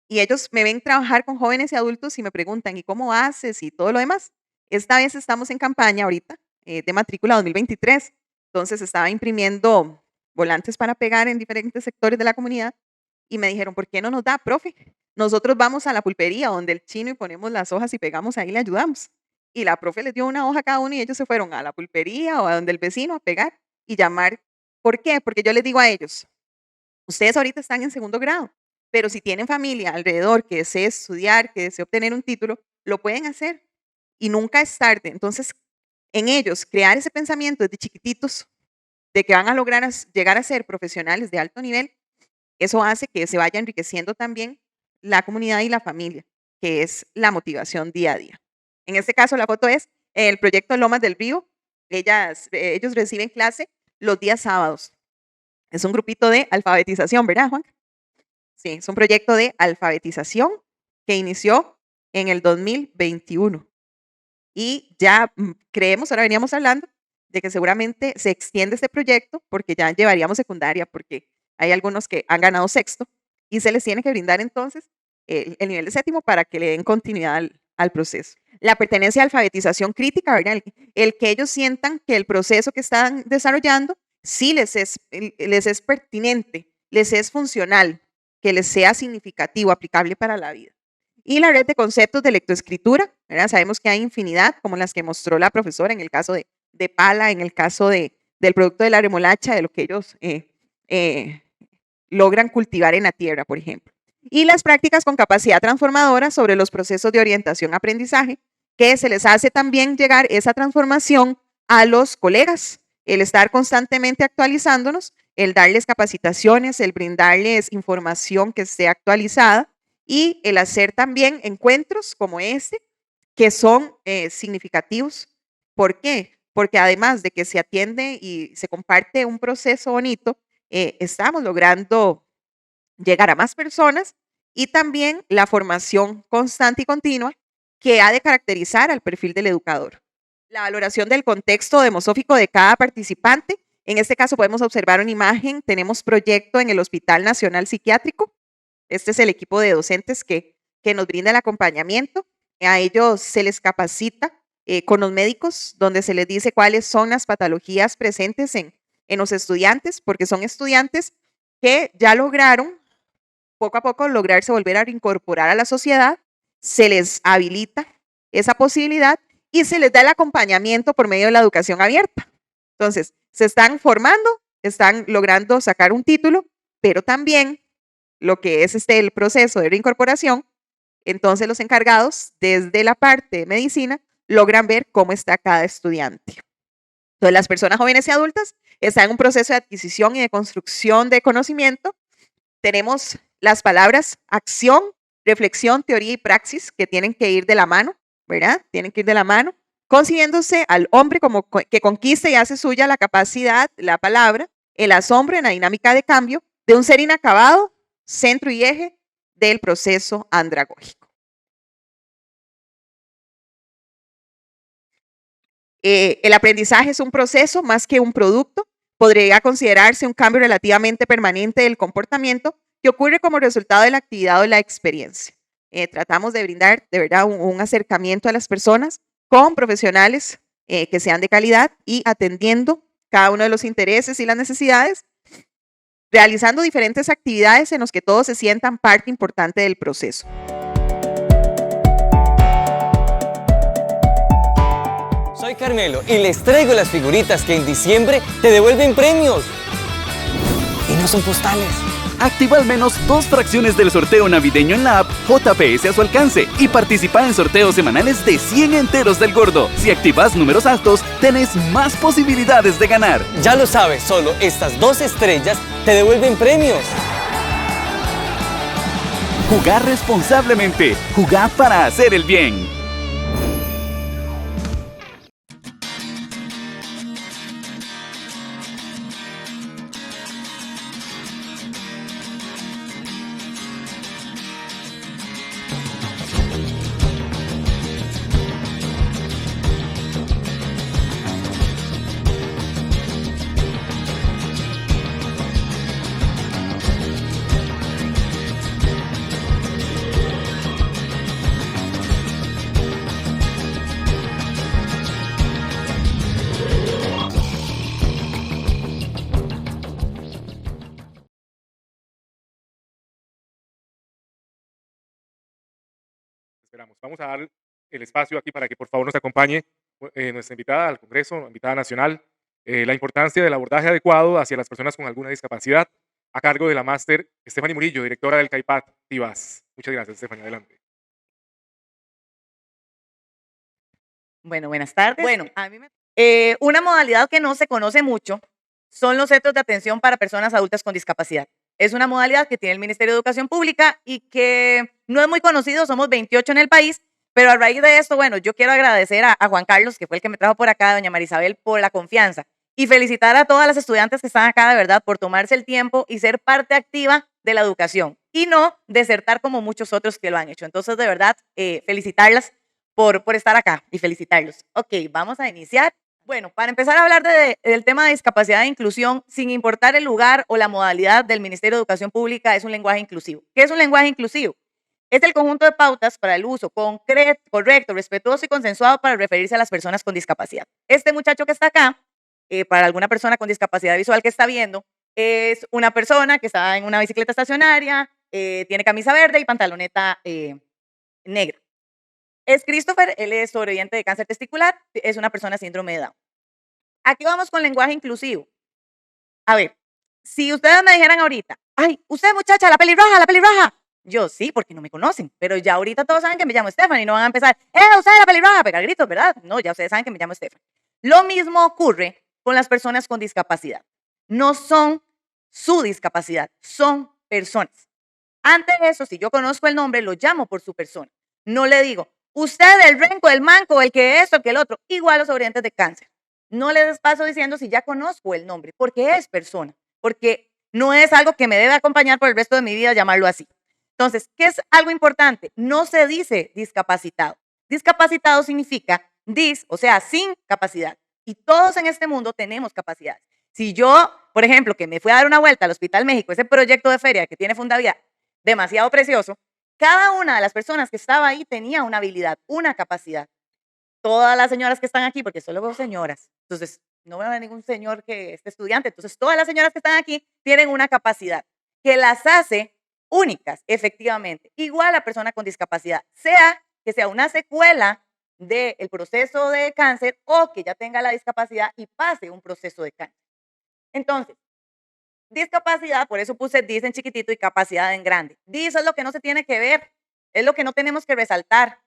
Y ellos me ven trabajar con jóvenes y adultos y me preguntan, ¿y cómo haces? Y todo lo demás. Esta vez estamos en campaña ahorita de matrícula 2023. Entonces estaba imprimiendo volantes para pegar en diferentes sectores de la comunidad y me dijeron, ¿por qué no nos da, profe? Nosotros vamos a la pulpería donde el chino y ponemos las hojas y pegamos ahí, le ayudamos. Y la profe les dio una hoja a cada uno y ellos se fueron a la pulpería o a donde el vecino a pegar y llamar. ¿Por qué? Porque yo les digo a ellos, ustedes ahorita están en segundo grado, pero si tienen familia alrededor que desee estudiar, que desee obtener un título, lo pueden hacer y nunca es tarde. Entonces, en ellos, crear ese pensamiento desde chiquititos de que van a lograr llegar a ser profesionales de alto nivel, eso hace que se vaya enriqueciendo también la comunidad y la familia, que es la motivación día a día. En este caso, la foto es el proyecto Lomas del Río. Ellos reciben clase los días sábados. Es un grupito de alfabetización, ¿verdad, Juan? Sí, es un proyecto de alfabetización que inició en el 2021. Y ya creemos, ahora veníamos hablando, de que seguramente se extiende este proyecto porque ya llevaríamos secundaria, porque hay algunos que han ganado sexto y se les tiene que brindar entonces el nivel de séptimo para que le den continuidad al proceso. La pertenencia a alfabetización crítica, ¿verdad? El que ellos sientan que el proceso que están desarrollando sí les es pertinente, les es funcional, que les sea significativo, aplicable para la vida. Y la red de conceptos de lectoescritura, ¿verdad? Sabemos que hay infinidad, como las que mostró la profesora en el caso de pala, en el caso del producto de la remolacha, de lo que ellos logran cultivar en la tierra, por ejemplo. Y las prácticas con capacidad transformadora sobre los procesos de orientación-aprendizaje, que se les hace también llegar esa transformación a los colegas. el estar constantemente actualizándonos, el darles capacitaciones, el brindarles información que esté actualizada y el hacer también encuentros como este que son significativos. ¿Por qué? Porque además de que se atiende y se comparte un proceso bonito, estamos logrando llegar a más personas y también la formación constante y continua que ha de caracterizar al perfil del educador. La valoración del contexto demosófico de cada participante. En este caso podemos observar una imagen, tenemos proyecto en el Hospital Nacional Psiquiátrico. Este es el equipo de docentes que nos brinda el acompañamiento. A ellos se les capacita con los médicos, donde se les dice cuáles son las patologías presentes en los estudiantes, porque son estudiantes que ya lograron poco a poco lograrse volver a reincorporar a la sociedad, se les habilita esa posibilidad y se les da el acompañamiento por medio de la educación abierta. Entonces, se están formando, están logrando sacar un título, pero también lo que es el proceso de reincorporación, entonces los encargados desde la parte de medicina logran ver cómo está cada estudiante. Entonces, las personas jóvenes y adultas están en un proceso de adquisición y de construcción de conocimiento. Tenemos las palabras acción, reflexión, teoría y praxis que tienen que ir de la mano, ¿verdad? Tienen que ir de la mano, concibiéndose al hombre como que conquista y hace suya la capacidad, la palabra, el asombro en la dinámica de cambio de un ser inacabado, centro y eje del proceso andragógico. El aprendizaje es un proceso más que un producto. Podría considerarse un cambio relativamente permanente del comportamiento que ocurre como resultado de la actividad o la experiencia. Tratamos de brindar de verdad un acercamiento a las personas con profesionales que sean de calidad y atendiendo cada uno de los intereses y las necesidades, realizando diferentes actividades en las que todos se sientan parte importante del proceso. Soy Carmelo y les traigo las figuritas que en diciembre te devuelven premios. Y no son postales. Activa al menos 2 fracciones del sorteo navideño en la app JPS a su alcance y participa en sorteos semanales de 100 enteros del Gordo. Si activas números altos, tenés más posibilidades de ganar. Ya lo sabes, solo estas 2 estrellas te devuelven premios. Jugar responsablemente. Jugar para hacer el bien. Esperamos. Vamos a dar el espacio aquí para que por favor nos acompañe nuestra invitada al Congreso, invitada nacional, la importancia del abordaje adecuado hacia las personas con alguna discapacidad, a cargo de la máster Stephanie Murillo, directora del CAIPAT TIVAS. Muchas gracias, Stephanie. Adelante. Bueno, buenas tardes. Bueno, una modalidad que no se conoce mucho son los centros de atención para personas adultas con discapacidad. Es una modalidad que tiene el Ministerio de Educación Pública y que no es muy conocido, somos 28 en el país, pero a raíz de esto, bueno, yo quiero agradecer a Juan Carlos, que fue el que me trajo por acá, a doña Marisabel, por la confianza y felicitar a todas las estudiantes que están acá, de verdad, por tomarse el tiempo y ser parte activa de la educación y no desertar como muchos otros que lo han hecho. Entonces, de verdad, felicitarlas por estar acá y felicitarlos. Ok, vamos a iniciar. Bueno, para empezar a hablar del tema de discapacidad e inclusión, sin importar el lugar o la modalidad del Ministerio de Educación Pública, es un lenguaje inclusivo. ¿Qué es un lenguaje inclusivo? Es el conjunto de pautas para el uso correcto, respetuoso y consensuado para referirse a las personas con discapacidad. Este muchacho que está acá, para alguna persona con discapacidad visual que está viendo, es una persona que está en una bicicleta estacionaria, tiene camisa verde y pantaloneta negra. Es Christopher, él es sobreviviente de cáncer testicular, es una persona síndrome de Down. Aquí vamos con lenguaje inclusivo. A ver, si ustedes me dijeran ahorita, ay, usted muchacha, la pelirroja. Yo sí, porque no me conocen, pero ya ahorita todos saben que me llamo Stephanie y no van a empezar, usted la pelirroja, a pegar gritos, ¿verdad? No, ya ustedes saben que me llamo Stephanie. Lo mismo ocurre con las personas con discapacidad. No son su discapacidad, son personas. Antes de eso, si yo conozco el nombre, lo llamo por su persona. No le digo, usted, el renco, el manco, el que esto, el que el otro, igual los sobrevivientes de cáncer. No les paso diciendo si ya conozco el nombre, porque es persona, porque no es algo que me debe acompañar por el resto de mi vida llamarlo así. Entonces, ¿qué es algo importante? No se dice discapacitado. Discapacitado significa o sea, sin capacidad. Y todos en este mundo tenemos capacidades. Si yo, por ejemplo, que me fui a dar una vuelta al Hospital México, ese proyecto de feria que tiene Fundavida, demasiado precioso, cada una de las personas que estaba ahí tenía una habilidad, una capacidad. Todas las señoras que están aquí, porque solo veo señoras, entonces no veo a ningún señor que esté estudiante, entonces todas las señoras que están aquí tienen una capacidad que las hace únicas, efectivamente, igual a persona con discapacidad, sea que sea una secuela del proceso de cáncer o que ya tenga la discapacidad y pase un proceso de cáncer. Entonces, discapacidad, por eso puse dis en chiquitito y capacidad en grande. Dis es lo que no se tiene que ver, es lo que no tenemos que resaltar.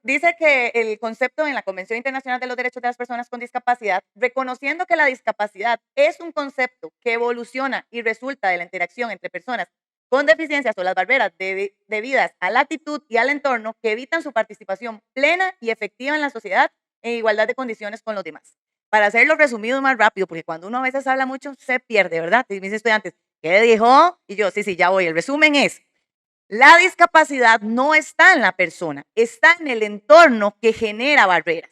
Dice que el concepto en la Convención Internacional de los Derechos de las Personas con Discapacidad, reconociendo que la discapacidad es un concepto que evoluciona y resulta de la interacción entre personas con deficiencias o las barreras debidas a la actitud y al entorno que evitan su participación plena y efectiva en la sociedad en igualdad de condiciones con los demás. Para hacerlo resumido más rápido, porque cuando uno a veces habla mucho se pierde, ¿verdad? Y mis estudiantes, ¿qué dijo? Y yo, sí, ya voy. El resumen es, la discapacidad no está en la persona, está en el entorno que genera barreras.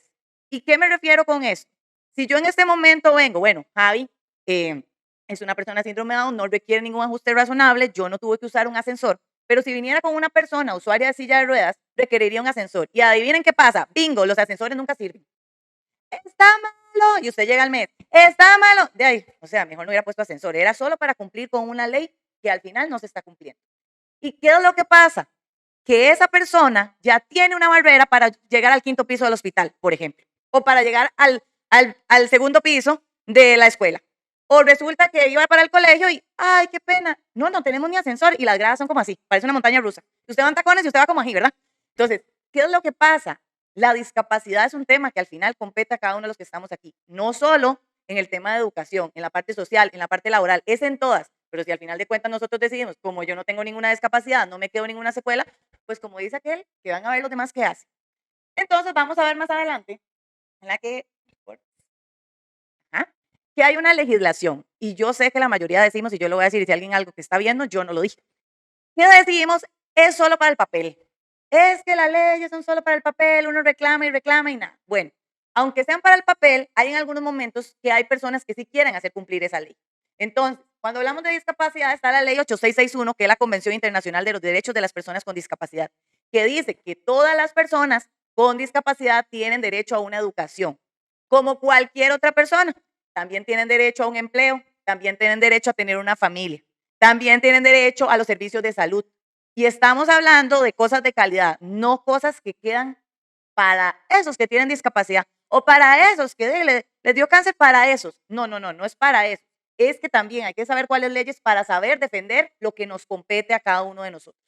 ¿Y qué me refiero con esto? Si yo en este momento vengo, bueno, Javi es una persona síndrome de Down, no requiere ningún ajuste razonable, yo no tuve que usar un ascensor, pero si viniera con una persona usuaria de silla de ruedas, requeriría un ascensor. Y adivinen qué pasa, bingo, los ascensores nunca sirven. Está malo, y usted llega al mes, está malo, de ahí, o sea, mejor no hubiera puesto ascensor, era solo para cumplir con una ley que al final no se está cumpliendo. ¿Y qué es lo que pasa? Que esa persona ya tiene una barrera para llegar al 5º piso del hospital, por ejemplo, o para llegar al 2º piso de la escuela. O resulta que iba para el colegio y, ay, qué pena, no tenemos ni ascensor y las gradas son como así, parece una montaña rusa. Y usted va en tacones y usted va como así, ¿verdad? Entonces, ¿qué es lo que pasa? La discapacidad es un tema que al final compete a cada uno de los que estamos aquí, no solo en el tema de educación, en la parte social, en la parte laboral, es en todas. Pero si al final de cuentas nosotros decidimos, como yo no tengo ninguna discapacidad, no me quedo ninguna secuela, pues como dice aquel, que van a ver los demás qué hacen. Entonces vamos a ver más adelante en la que hay una legislación. Y yo sé que la mayoría decimos, y yo lo voy a decir, y si alguien algo que está viendo, yo no lo dije. ¿Qué decimos? Es solo para el papel. Es que las leyes son solo para el papel, uno reclama y nada. Bueno, aunque sean para el papel, hay en algunos momentos que hay personas que sí quieren hacer cumplir esa ley. Entonces, cuando hablamos de discapacidad, está la ley 8661, que es la Convención Internacional de los Derechos de las Personas con Discapacidad, que dice que todas las personas con discapacidad tienen derecho a una educación, como cualquier otra persona. También tienen derecho a un empleo, también tienen derecho a tener una familia, también tienen derecho a los servicios de salud. Y estamos hablando de cosas de calidad, no cosas que quedan para esos que tienen discapacidad o para esos que les dio cáncer, para esos. No es para eso. Es que también hay que saber cuáles leyes para saber defender lo que nos compete a cada uno de nosotros.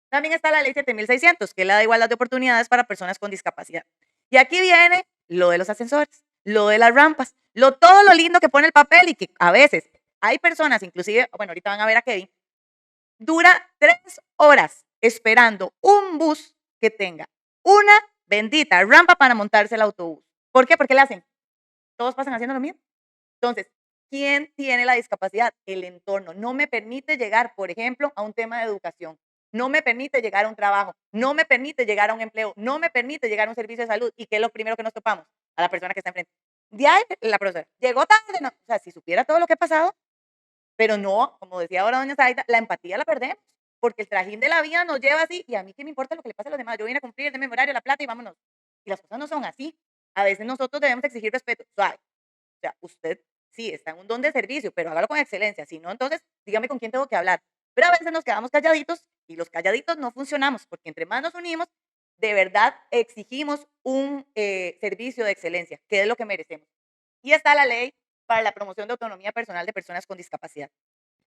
También está la ley 7600, que es la de igualdad de oportunidades para personas con discapacidad. Y aquí viene lo de los ascensores, lo de las rampas, todo lo lindo que pone el papel y que a veces hay personas, inclusive, bueno, ahorita van a ver a Kevin, dura 3 horas esperando un bus que tenga una bendita rampa para montarse el autobús. ¿Por qué? Porque le hacen. Todos pasan haciendo lo mismo. Entonces, ¿quién tiene la discapacidad? El entorno. No me permite llegar, por ejemplo, a un tema de educación. No me permite llegar a un trabajo. No me permite llegar a un empleo. No me permite llegar a un servicio de salud. ¿Y qué es lo primero que nos topamos? A la persona que está enfrente. De ahí, la profesora, llegó tarde. No. O sea, si supiera todo lo que ha pasado, pero no, como decía ahora doña Zaida, la empatía la perdemos. Porque el trajín de la vida nos lleva así y a mí qué me importa lo que le pase a los demás. Yo vine a cumplir de mi horario, la plata y vámonos. Y las cosas no son así. A veces nosotros debemos exigir respeto. Suave. O sea, usted sí está en un don de servicio, pero hágalo con excelencia. Si no, entonces dígame con quién tengo que hablar. Pero a veces nos quedamos calladitos y los calladitos no funcionamos porque entre más nos unimos, de verdad exigimos un servicio de excelencia, que es lo que merecemos. Y está la ley para la promoción de autonomía personal de personas con discapacidad.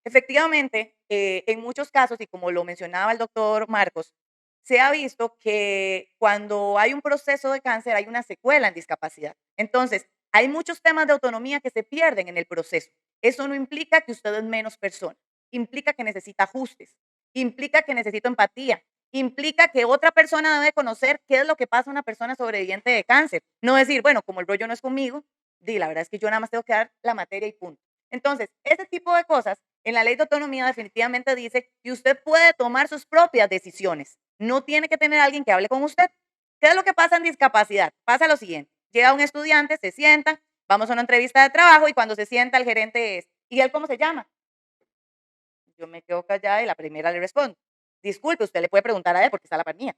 Efectivamente, en muchos casos, y como lo mencionaba el doctor Marcos, se ha visto que cuando hay un proceso de cáncer hay una secuela en discapacidad. Entonces, Hay muchos temas de autonomía que se pierden en el proceso. Eso no implica que usted es menos persona, implica que necesita ajustes, implica que necesita empatía, implica que otra persona debe conocer qué es lo que pasa a una persona sobreviviente de cáncer. No decir, bueno, como el rollo no es conmigo, la verdad es que yo nada más tengo que dar la materia y punto. Entonces, ese tipo de cosas, en la ley de autonomía definitivamente dice que usted puede tomar sus propias decisiones. No tiene que tener a alguien que hable con usted. ¿Qué es lo que pasa en discapacidad? Pasa lo siguiente. Llega un estudiante, se sienta, vamos a una entrevista de trabajo y cuando se sienta el gerente es, ¿y él cómo se llama? Yo me quedo callada y la primera le respondo, disculpe, usted le puede preguntar a él porque está a la par mía.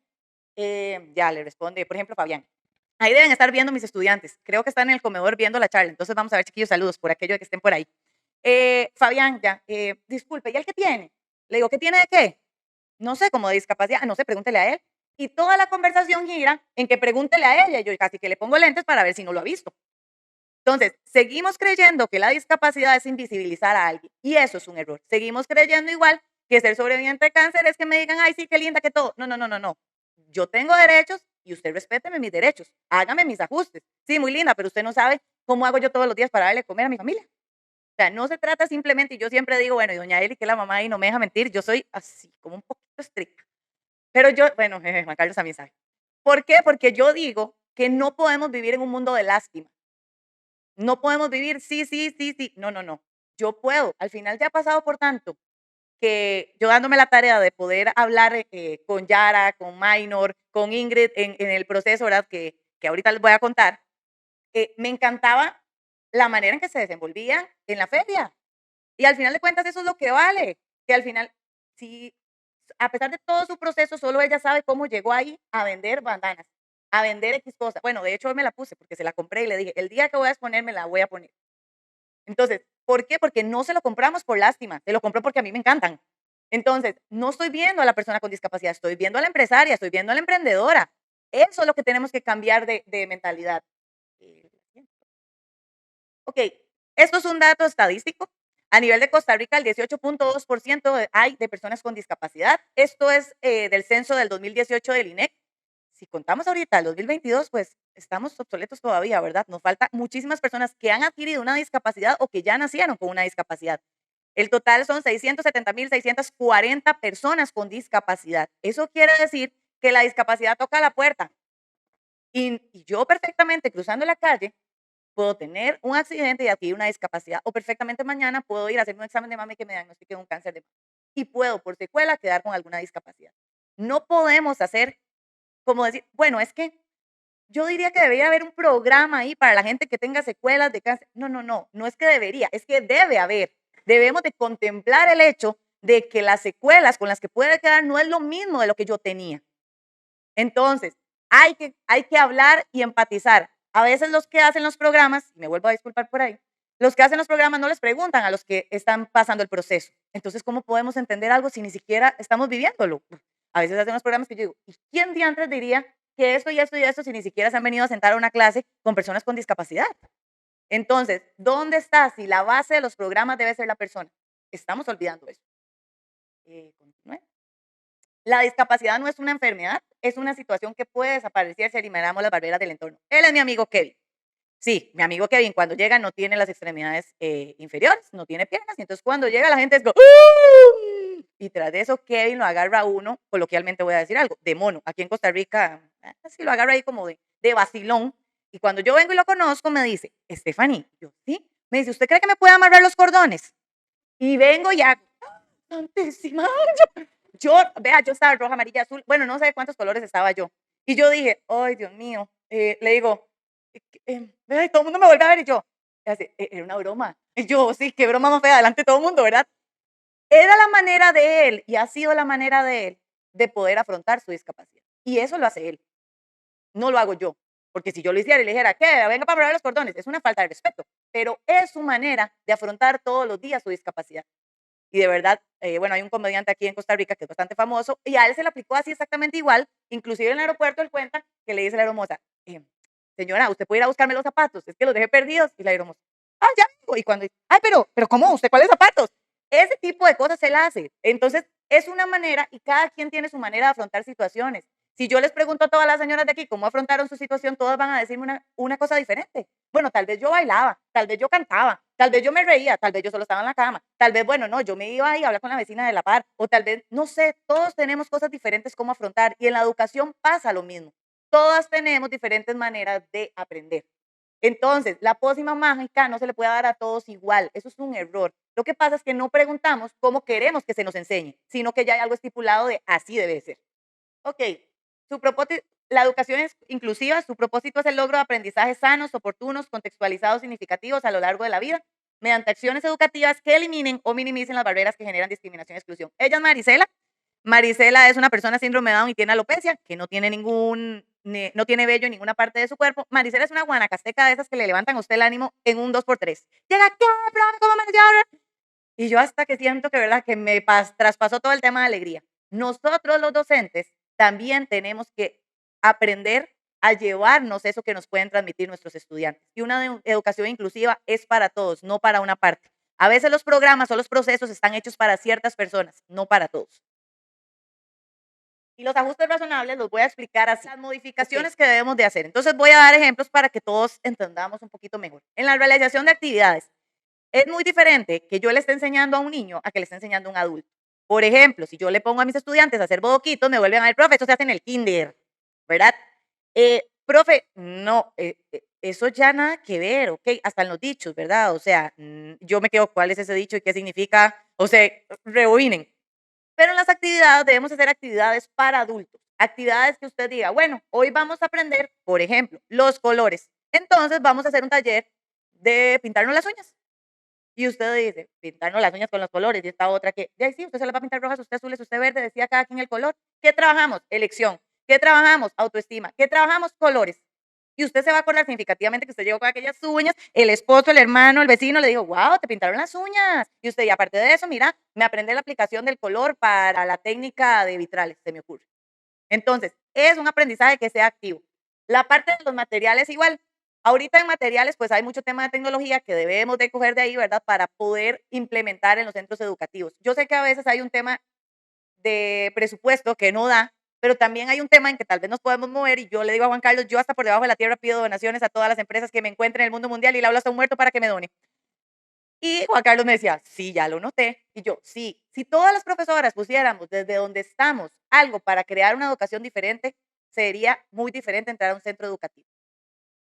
Ya le responde, por ejemplo, Fabián. Ahí deben estar viendo mis estudiantes. Creo que están en el comedor viendo la charla. Entonces vamos a ver, chiquillos, saludos por aquello de que estén por ahí. Fabián, ya, disculpe, ¿y él qué tiene? Le digo, ¿qué tiene de qué? No sé, como de discapacidad. No sé, pregúntele a él. Y toda la conversación gira en que pregúntele a ella. Yo casi que le pongo lentes para ver si no lo ha visto. Entonces, seguimos creyendo que la discapacidad es invisibilizar a alguien. Y eso es un error. Seguimos creyendo igual que ser sobreviviente de cáncer es que me digan, ay, sí, qué linda, que todo. No. Yo tengo derechos y usted respéteme mis derechos. Hágame mis ajustes. Sí, muy linda, pero usted no sabe cómo hago yo todos los días para darle a comer a mi familia. O sea, no se trata simplemente, y yo siempre digo, bueno, y doña Eli, que es la mamá y no me deja mentir, yo soy así, como un poquito estricta. Pero yo, bueno, Juan Carlos también sabe. ¿Por qué? Porque yo digo que no podemos vivir en un mundo de lástima. No podemos vivir, sí. No. Yo puedo. Al final ya he pasado por tanto que yo dándome la tarea de poder hablar con Yara, con Minor, con Ingrid en el proceso, ¿verdad? Que ahorita les voy a contar. Me encantaba la manera en que se desenvolvía en la feria. Y al final de cuentas eso es lo que vale. Que al final, sí, a pesar de todo su proceso, solo ella sabe cómo llegó ahí a vender bandanas, a vender X cosas. Bueno, de hecho hoy me la puse porque se la compré y le dije, el día que voy a exponerme la voy a poner. Entonces, ¿por qué? Porque no se lo compramos por lástima, se lo compró porque a mí me encantan. Entonces, no estoy viendo a la persona con discapacidad, estoy viendo a la empresaria, estoy viendo a la emprendedora. Eso es lo que tenemos que cambiar de mentalidad. Ok, esto es un dato estadístico. A nivel de Costa Rica, el 18.2% hay de personas con discapacidad. Esto es del censo del 2018 del INEC. Si contamos ahorita el 2022, pues estamos obsoletos todavía, ¿verdad? Nos falta muchísimas personas que han adquirido una discapacidad o que ya nacieron con una discapacidad. El total son 670.640 personas con discapacidad. Eso quiere decir que la discapacidad toca la puerta. Y yo perfectamente cruzando la calle puedo tener un accidente y adquirir una discapacidad o perfectamente mañana puedo ir a hacer un examen de mama y que me diagnostique un cáncer de mama. Y puedo por secuela quedar con alguna discapacidad. No podemos hacer como decir, bueno, es que yo diría que debería haber un programa ahí para la gente que tenga secuelas de cáncer. No es que debería, es que debe haber. Debemos de contemplar el hecho de que las secuelas con las que puede quedar no es lo mismo de lo que yo tenía. Entonces, hay que hablar y empatizar. A veces los que hacen los programas, y me vuelvo a disculpar por ahí, los que hacen los programas no les preguntan a los que están pasando el proceso. Entonces, ¿cómo podemos entender algo si ni siquiera estamos viviéndolo? A veces hacen unos programas que yo digo, ¿y quién diantres diría que esto y esto si ni siquiera se han venido a sentar a una clase con personas con discapacidad? Entonces, ¿dónde está? Si la base de los programas debe ser la persona. Estamos olvidando eso. Continúe. La discapacidad no es una enfermedad, es una situación que puede desaparecer si eliminamos las barreras del entorno. Él es mi amigo Kevin. Sí, mi amigo Kevin cuando llega no tiene las extremidades inferiores, no tiene piernas, y entonces cuando llega la gente es como ¡uh! Y tras de eso Kevin lo agarra a uno, coloquialmente voy a decir algo, de mono. Aquí en Costa Rica, así lo agarra ahí como de vacilón. Y cuando yo vengo y lo conozco, me dice, Stephanie, yo sí, me dice, ¿usted cree que me puede amarrar los cordones? Y vengo y hago, santísima, vea, yo estaba roja, amarilla, azul, bueno, no sé de cuántos colores estaba yo. Y yo dije, ay, Dios mío, le digo, vea, y todo el mundo me vuelve a ver y yo, era una broma. Y yo, sí, qué broma más fea, delante de todo el mundo, ¿verdad? Era la manera de él y ha sido la manera de él de poder afrontar su discapacidad. Y eso lo hace él, no lo hago yo. Porque si yo lo hiciera y le dijera, ¿qué? Venga para amarrar los cordones, es una falta de respeto. Pero es su manera de afrontar todos los días su discapacidad. Y de verdad, bueno, hay un comediante aquí en Costa Rica que es bastante famoso y a él se le aplicó así exactamente igual. Inclusive en el aeropuerto él cuenta que le dice a la aeromoza, señora, ¿usted puede ir a buscarme los zapatos? Es que los dejé perdidos. Y la aeromoza, ya vengo. Y cuando dice, pero ¿cómo? ¿Usted cuáles zapatos? Ese tipo de cosas él hace. Entonces, es una manera y cada quien tiene su manera de afrontar situaciones. Si yo les pregunto a todas las señoras de aquí cómo afrontaron su situación, todas van a decirme una cosa diferente. Bueno, tal vez yo bailaba, tal vez yo cantaba, tal vez yo me reía, tal vez yo solo estaba en la cama, tal vez, bueno, no, yo me iba ahí a hablar con la vecina de la par, o tal vez, no sé, todos tenemos cosas diferentes cómo afrontar y en la educación pasa lo mismo. Todas tenemos diferentes maneras de aprender. Entonces, la pócima mágica no se le puede dar a todos igual, eso es un error. Lo que pasa es que no preguntamos cómo queremos que se nos enseñe, sino que ya hay algo estipulado de así debe ser. Ok, la educación es inclusiva, su propósito es el logro de aprendizajes sanos, oportunos, contextualizados, significativos a lo largo de la vida, mediante acciones educativas que eliminen o minimicen las barreras que generan discriminación y exclusión. Ella es Marisela. Marisela es una persona síndrome de Down y tiene alopecia, que no tiene no tiene vello en ninguna parte de su cuerpo. Marisela es una guanacasteca de esas que le levantan a usted el ánimo en un 2x3. Llega aquí, ¿cómo amaneció ahora? Y yo hasta que siento que, ¿verdad?, que me traspasó todo el tema de alegría. Nosotros los docentes también tenemos que aprender a llevarnos eso que nos pueden transmitir nuestros estudiantes. Y una educación inclusiva es para todos, no para una parte. A veces los programas o los procesos están hechos para ciertas personas, no para todos. Y los ajustes razonables los voy a explicar así, las modificaciones que debemos de hacer. Entonces voy a dar ejemplos para que todos entendamos un poquito mejor. En la realización de actividades, es muy diferente que yo le esté enseñando a un niño a que le esté enseñando a un adulto. Por ejemplo, si yo le pongo a mis estudiantes a hacer bodoquitos, me vuelven a ver, profe, eso se hace en el kinder, ¿verdad? Profe, no, eso ya nada que ver, ok, hasta en los dichos, ¿verdad? O sea, yo me quedo, ¿cuál es ese dicho y qué significa? O sea, rebobinen. Pero en las actividades debemos hacer actividades para adultos, actividades que usted diga, bueno, hoy vamos a aprender, por ejemplo, los colores. Entonces vamos a hacer un taller de pintarnos las uñas. Y usted dice, pintarnos las uñas con los colores, y esta otra que, ya sí, usted se las va a pintar rojas, usted azules, usted verde, decía cada quien el color. ¿Qué trabajamos? Elección. ¿Qué trabajamos? Autoestima. ¿Qué trabajamos? Colores. Y usted se va a acordar significativamente que usted llegó con aquellas uñas, el esposo, el hermano, el vecino le dijo, wow, te pintaron las uñas. Y usted, y aparte de eso, mira, me aprendí la aplicación del color para la técnica de vitrales, se me ocurre. Entonces, es un aprendizaje que sea activo. La parte de los materiales igual. Ahorita en materiales, pues hay mucho tema de tecnología que debemos de coger de ahí, ¿verdad? Para poder implementar en los centros educativos. Yo sé que a veces hay un tema de presupuesto que no da, pero también hay un tema en que tal vez nos podemos mover y yo le digo a Juan Carlos, yo hasta por debajo de la tierra pido donaciones a todas las empresas que me encuentren en el mundo mundial y le hablo hasta un muerto para que me done. Y Juan Carlos me decía, sí, ya lo noté. Y yo, sí, si todas las profesoras pusiéramos desde donde estamos algo para crear una educación diferente, sería muy diferente entrar a un centro educativo.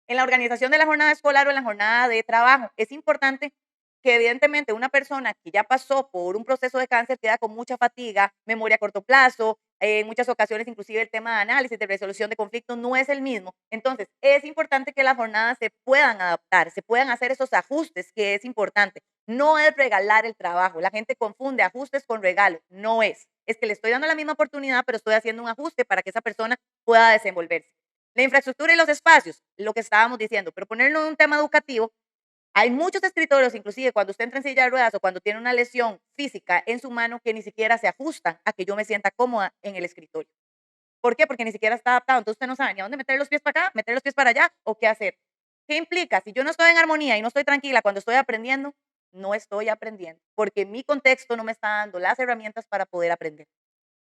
En la organización de la jornada escolar o en la jornada de trabajo, es importante que evidentemente una persona que ya pasó por un proceso de cáncer queda con mucha fatiga, memoria a corto plazo, en muchas ocasiones inclusive el tema de análisis, de resolución de conflictos no es el mismo. Entonces, es importante que las jornadas se puedan adaptar, se puedan hacer esos ajustes, que es importante. No es regalar el trabajo, la gente confunde ajustes con regalo, no es. Es que le estoy dando la misma oportunidad, pero estoy haciendo un ajuste para que esa persona pueda desenvolverse. La infraestructura y los espacios, lo que estábamos diciendo, pero ponerlo en un tema educativo, hay muchos escritorios, inclusive cuando usted entra en silla de ruedas o cuando tiene una lesión física en su mano, que ni siquiera se ajustan a que yo me sienta cómoda en el escritorio. ¿Por qué? Porque ni siquiera está adaptado. Entonces usted no sabe ni a dónde meter los pies para acá, meter los pies para allá o qué hacer. ¿Qué implica? Si yo no estoy en armonía y no estoy tranquila cuando estoy aprendiendo, no estoy aprendiendo, porque mi contexto no me está dando las herramientas para poder aprender.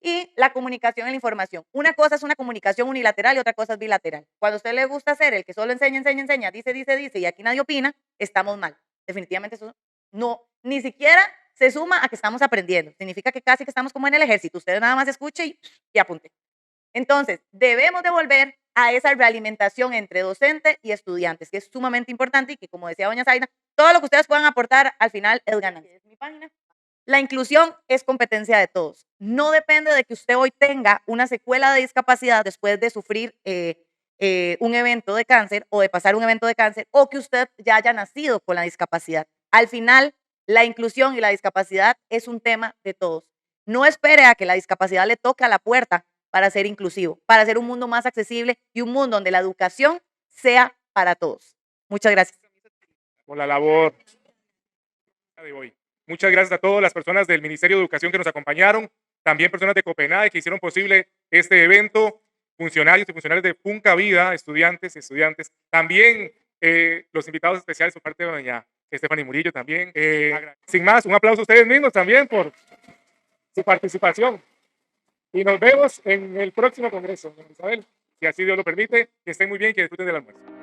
Y la comunicación y la información. Una cosa es una comunicación unilateral y otra cosa es bilateral. Cuando a usted le gusta ser el que solo enseña, dice, y aquí nadie opina, estamos mal. Definitivamente eso no, ni siquiera se suma a que estamos aprendiendo. Significa que casi que estamos como en el ejército. Usted nada más escuche y apunte. Entonces, debemos de volver a esa realimentación entre docente y estudiantes, que es sumamente importante y que, como decía doña Zaida, todo lo que ustedes puedan aportar al final es ganancia. Es mi página. La inclusión es competencia de todos. No depende de que usted hoy tenga una secuela de discapacidad después de sufrir un evento de cáncer o de pasar un evento de cáncer o que usted ya haya nacido con la discapacidad. Al final, la inclusión y la discapacidad es un tema de todos. No espere a que la discapacidad le toque a la puerta para ser inclusivo, para hacer un mundo más accesible y un mundo donde la educación sea para todos. Muchas gracias. Por la labor de hoy. Muchas gracias a todas las personas del Ministerio de Educación que nos acompañaron, también personas de Copenhague que hicieron posible este evento, funcionarios y funcionarios de Funca Vida, estudiantes, también los invitados especiales por parte de doña Stephanie Murillo también. Sin más, un aplauso a ustedes mismos también por su participación. Y nos vemos en el próximo congreso, doña Isabel. Si así Dios lo permite, que estén muy bien y que disfruten del almuerzo.